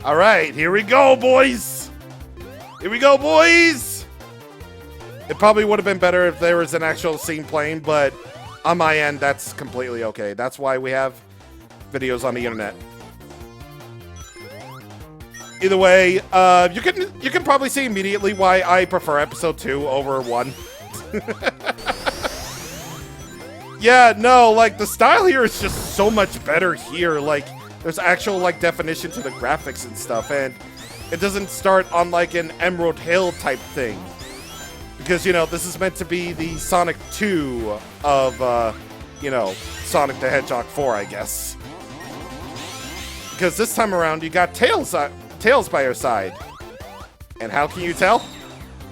All right, here we go, boys. Here we go, boys. It probably would have been better if there was an actual scene playing, but on my end, that's completely okay. That's why we have videos on the internet. Either way, you can probably see immediately why I prefer episode 2 over 1. Yeah, no, like the style here is just so much better here. Like there's actual like definition to the graphics and stuff, and it doesn't start on like an Emerald Hill type thing. Because, you know, this is meant to be the Sonic 2 of, you know, Sonic the Hedgehog 4, I guess. Because this time around, you got Tails by your side. And how can you tell?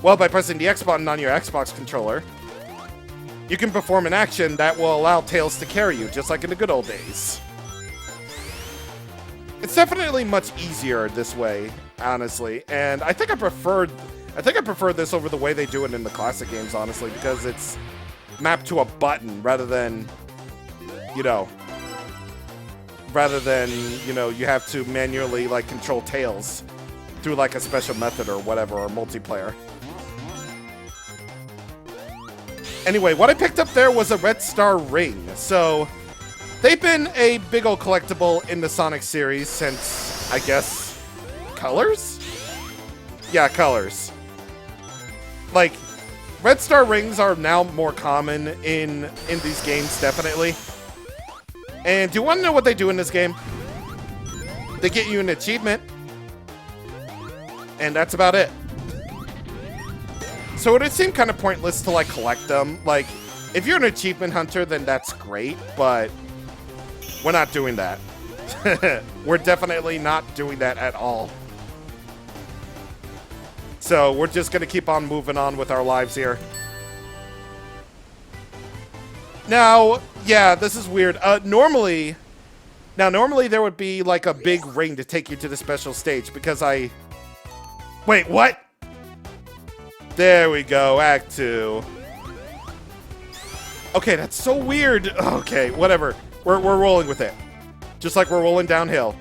Well, by pressing the X button on your Xbox controller, you can perform an action that will allow Tails to carry you, just like in the good old days. It's definitely much easier this way, honestly, and I think I prefer this over the way they do it in the classic games, honestly, because it's mapped to a button rather than, you know, you have to manually, like, control Tails through, like, a special method or whatever, or multiplayer. Anyway, what I picked up there was a Red Star Ring. So, they've been a big ol' collectible in the Sonic series since, I guess, Colors? Yeah, Colors. Like, Red Star Rings are now more common in these games, definitely. And do you want to know what they do in this game? They get you an achievement. And that's about it. So it would seem kind of pointless to, like, collect them. Like, if you're an achievement hunter, then that's great, but we're not doing that. We're definitely not doing that at all. So we're just going to keep on moving on with our lives here. Now, yeah, this is weird. Normally there would be like a big ring to take you to the special stage because Wait, what? There we go, Act 2. Okay, that's so weird. Okay, whatever. We're rolling with it. Just like we're rolling downhill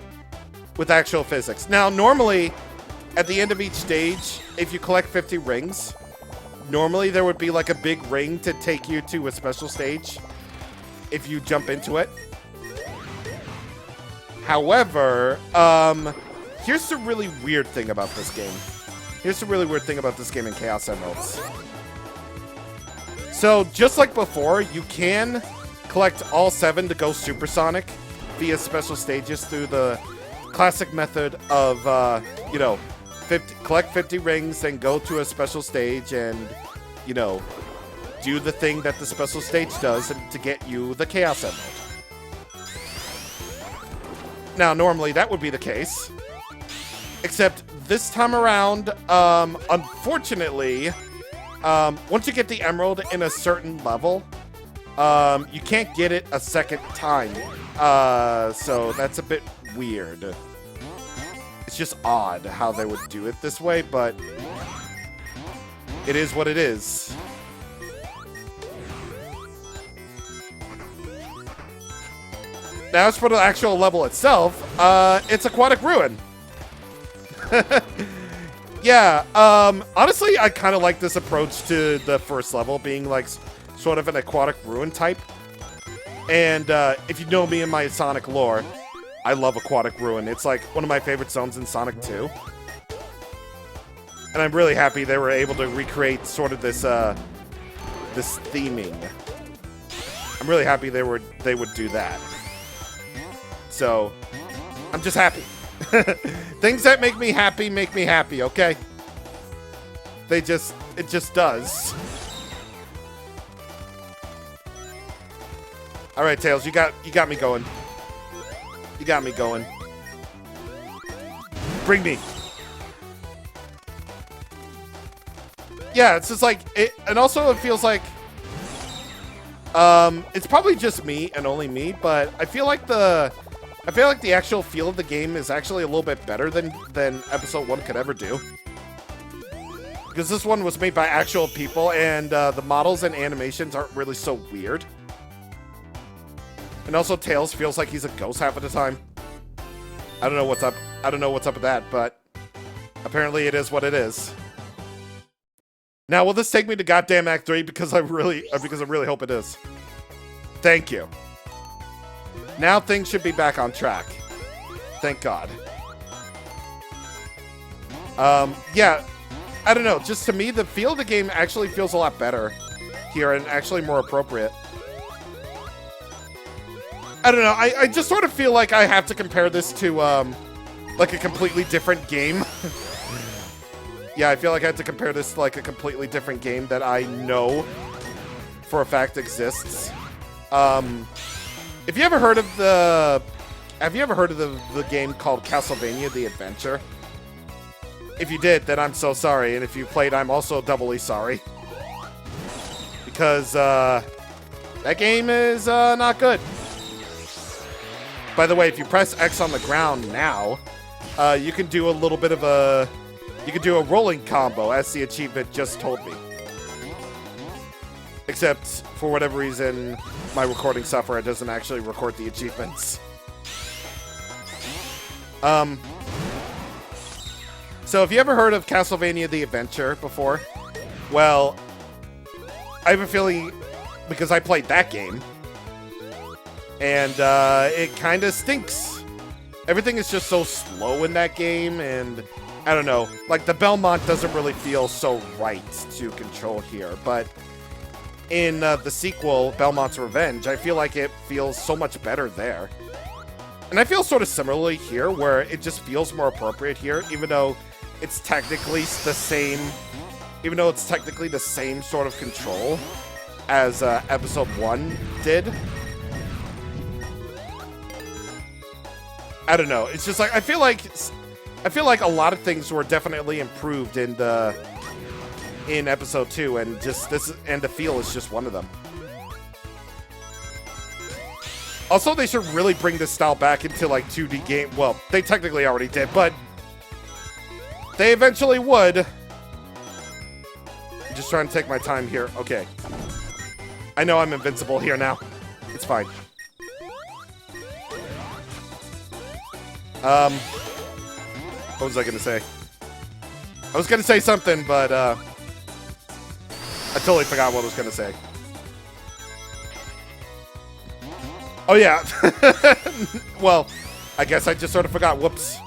with actual physics. Now, normally, at the end of each stage, if you collect 50 rings, normally there would be like a big ring to take you to a special stage if you jump into it. However, here's the really weird thing about this game. Here's the really weird thing about this game in Chaos Emeralds. So, just like before, you can collect all 7 to go supersonic via special stages through the classic method of, you know, collect 50 rings, then go to a special stage and, you know, do the thing that the special stage does to get you the Chaos Emerald. Now, normally that would be the case. Except this time around, unfortunately, once you get the Emerald in a certain level, you can't get it a second time. So that's a bit weird. It's just odd how they would do it this way, but it is what it is. Now, as for the actual level itself, it's Aquatic Ruin. Yeah, honestly, I kind of like this approach to the first level, being like sort of an Aquatic Ruin type. And if you know me and my Sonic lore, I love Aquatic Ruin. It's like one of my favorite zones in Sonic 2. And I'm really happy they were able to recreate sort of this this theming. I'm really happy they would do that. So, I'm just happy. Things that make me happy, okay? It just does. All right, Tails, you got me going. You got me going. Bring me. Yeah, it's just like it, and also it feels like it's probably just me and only me, but I feel like the actual feel of the game is actually a little bit better than Episode 1 could ever do. Because this one was made by actual people, and the models and animations aren't really so weird. And also, Tails feels like he's a ghost half of the time. I don't know what's up. I don't know what's up with that, but apparently it is what it is. Now, will this take me to goddamn Act 3? Because I really hope it is. Thank you. Now things should be back on track. Thank God. Yeah, I don't know. Just to me, the feel of the game actually feels a lot better here and actually more appropriate. I don't know. I just sort of feel like I have to compare this to, like a completely different game. Yeah, I feel like I have to compare this to like a completely different game that I know for a fact exists. Have you ever heard of the game called Castlevania: The Adventure? If you did, then I'm so sorry, and if you played, I'm also doubly sorry. Because, that game is, not good. By the way, if you press X on the ground now, you can do a little bit of a... You can do a rolling combo, as the achievement just told me. Except, for whatever reason, my recording software doesn't actually record the achievements. So, have you ever heard of Castlevania: The Adventure before? Well, I have a feeling, because I played that game, and it kind of stinks. Everything is just so slow in that game, and I don't know, like the Belmont doesn't really feel so right to control here, but in the sequel, Belmont's Revenge, I feel like it feels so much better there. And I feel sort of similarly here, where it just feels more appropriate here, even though it's technically the same, sort of control as episode 1 did. I don't know. It's just like I feel like a lot of things were definitely improved in episode 2, and the feel is just one of them. Also, they should really bring this style back into like 2D game. Well, they technically already did, but they eventually would. I'm just trying to take my time here. Okay. I know I'm invincible here now. It's fine. What was I gonna say? I was gonna say something, but I totally forgot what I was gonna say. Oh yeah. Well, I guess I just sort of forgot. Whoops.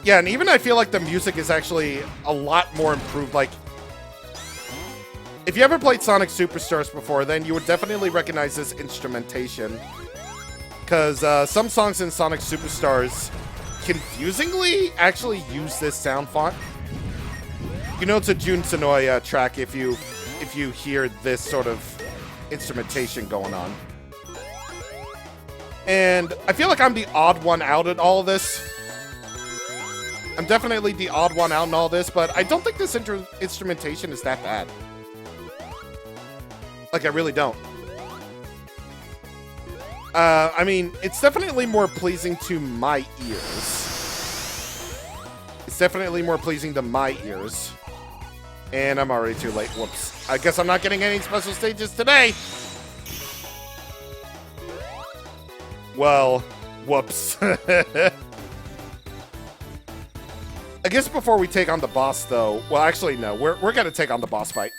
Yeah, and even I feel like the music is actually a lot more improved. Like, if you ever played Sonic Superstars before, then you would definitely recognize this instrumentation. Because some songs in Sonic Superstars confusingly actually use this sound font. You know it's a Jun Senoue track if you hear this sort of instrumentation going on. And I feel like I'm the odd one out in all of this. I'm definitely the odd one out in all this, but I don't think this instrumentation is that bad. Like, I really don't. I mean, it's definitely more pleasing to my ears. It's definitely more pleasing to my ears. And I'm already too late. Whoops. I guess I'm not getting any special stages today. Well, whoops. I guess before we take on the boss, though... Well, actually, no. We're gonna take on the boss fight.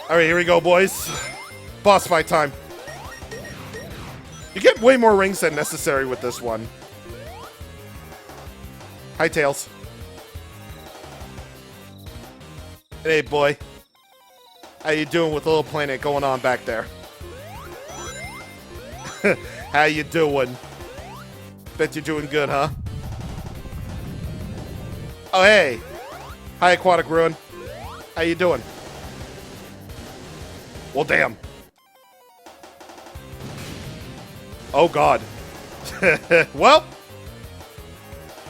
Alright, here we go, boys. Boss fight time. You get way more rings than necessary with this one. Hi, Tails. Hey, boy. How you doing with Little Planet going on back there? How you doing? Bet you're doing good, huh? Oh, hey. Hi, Aquatic Ruin. How you doing? Well, damn. Oh, God. Well,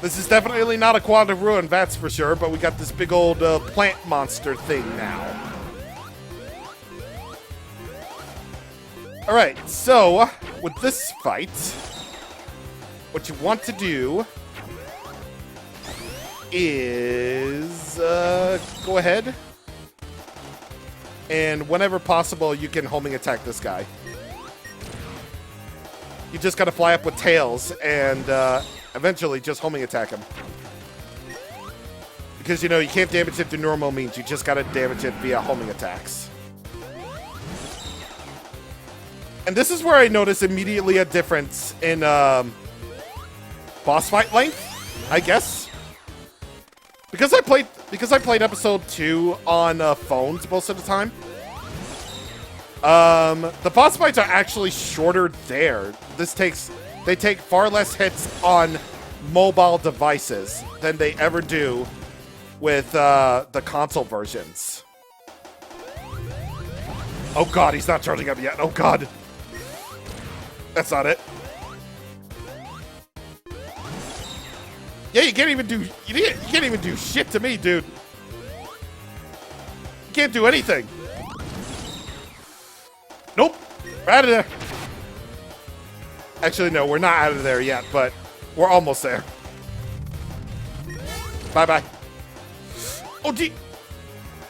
this is definitely not a Aquatic Ruin, that's for sure, but we got this big old plant monster thing now. Alright, so with this fight, what you want to do is go ahead and whenever possible you can homing attack this guy. You just gotta fly up with tails and eventually just homing attack him. Because, you know, you can't damage it through normal means. You just gotta damage it via homing attacks. And this is where I notice immediately a difference in boss fight length, I guess. Because I played episode 2 on phones most of the time. The boss fights are actually shorter there. They take far less hits on mobile devices than they ever do with the console versions. Oh god, he's not charging up yet. Oh god. That's not it. Yeah, you can't even do shit to me, dude. You can't do anything. Nope. We're out of there. Actually, no, we're not out of there yet, but we're almost there. Bye-bye. Oh, gee.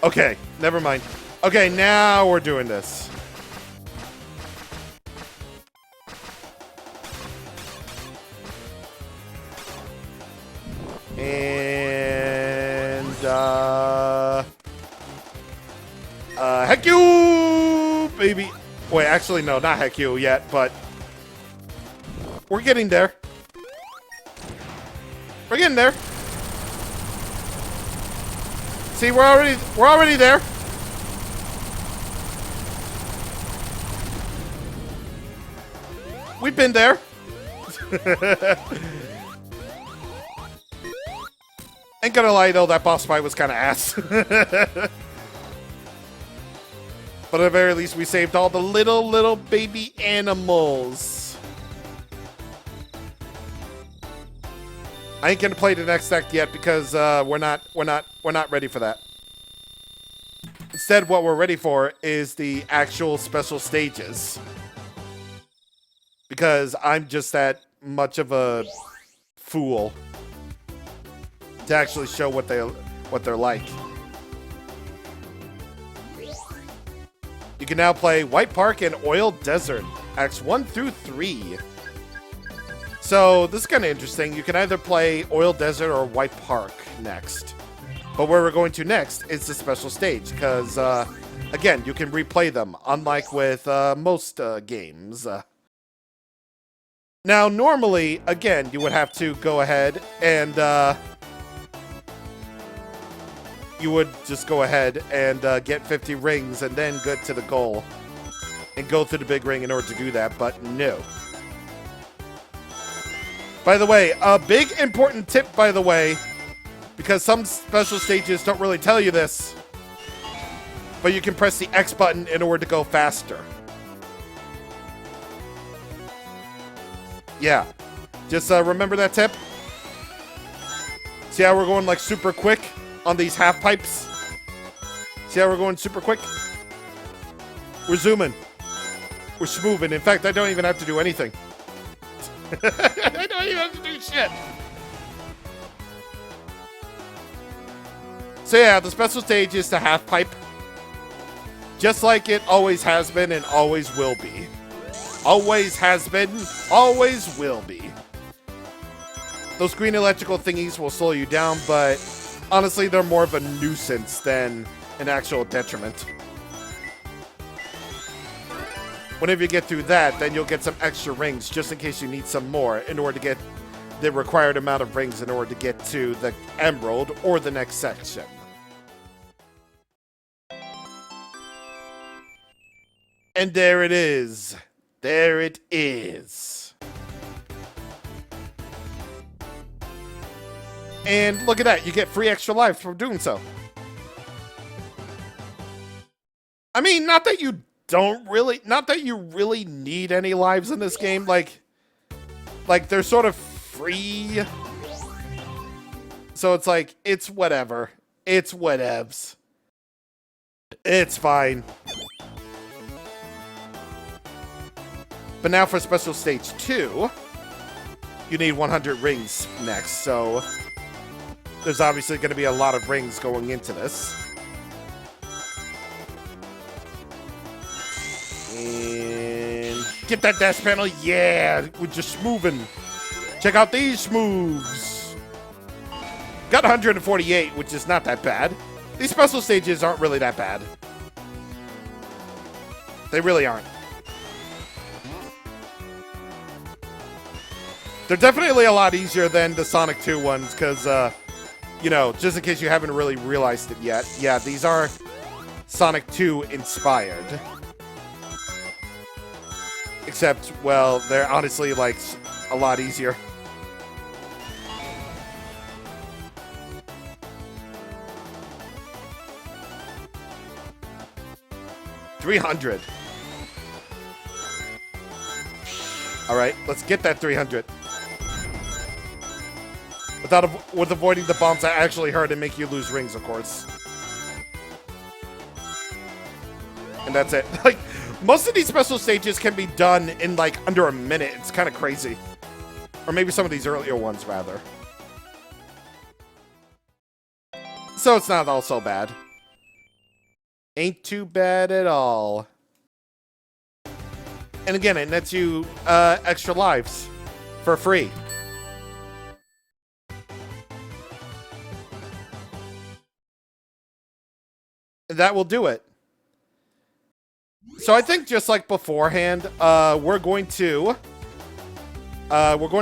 Okay, never mind. Okay, now we're doing this. And, heck you, baby. Wait, actually, no, not heck you yet, but we're getting there. We're getting there. See, we're already there. We've been there. Ain't gonna lie though, that boss fight was kind of ass. But at the very least, we saved all the little baby animals. I ain't gonna play the next act yet because we're not ready for that. Instead, what we're ready for is the actual special stages. Because I'm just that much of a fool to actually show what they're like. You can now play White Park and Oil Desert, Acts 1 through 3. So this is kind of interesting. You can either play Oil Desert or White Park next. But where we're going to next is the special stage, because, again, you can replay them, unlike with most games. Now, normally, again, you would have to go ahead and you would just go ahead and get 50 rings and then get to the goal and go through the big ring in order to do that, but no. By the way, a big important tip, by the way, because some special stages don't really tell you this, but you can press the X button in order to go faster. Yeah, just remember that tip. See how we're going like super quick on these half pipes? See how we're going super quick? We're zooming. We're schmooving. In fact, I don't even have to do anything. I don't even have to do shit. So yeah, the special stage is the half pipe. Just like it always has been and always will be. Always has been, always will be. Those green electrical thingies will slow you down, but honestly, they're more of a nuisance than an actual detriment. Whenever you get through that, then you'll get some extra rings just in case you need some more in order to get the required amount of rings in order to get to the emerald or the next section. And there it is. There it is. And look at that, you get free extra lives for doing so. I mean, not that you really need any lives in this game, like they're sort of free. So it's like, it's whatever. It's whatevs. It's fine. But now for Special Stage 2, you need 100 rings next, so there's obviously going to be a lot of rings going into this. And get that dash panel. Yeah, we're just moving. Check out these moves. Got 148, which is not that bad. These special stages aren't really that bad. They really aren't. They're definitely a lot easier than the Sonic 2 ones, because, you know, just in case you haven't really realized it yet, yeah, these are Sonic 2 inspired. Except, well, they're honestly, like, a lot easier. $300. All right, let's get that 300. With avoiding the bombs that actually hurt and make you lose rings, of course. And that's it. Like, most of these special stages can be done in, like, under a minute. It's kind of crazy. Or maybe some of these earlier ones, rather. So it's not all so bad. Ain't too bad at all. And again, it nets you extra lives for free. That will do it. So I think just like beforehand, we're going to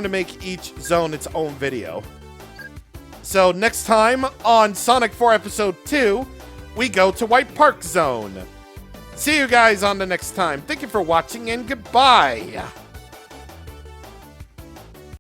make each zone its own video. So next time on Sonic 4 Episode 2, we go to White Park Zone. See you guys on the next time. Thank you for watching and goodbye.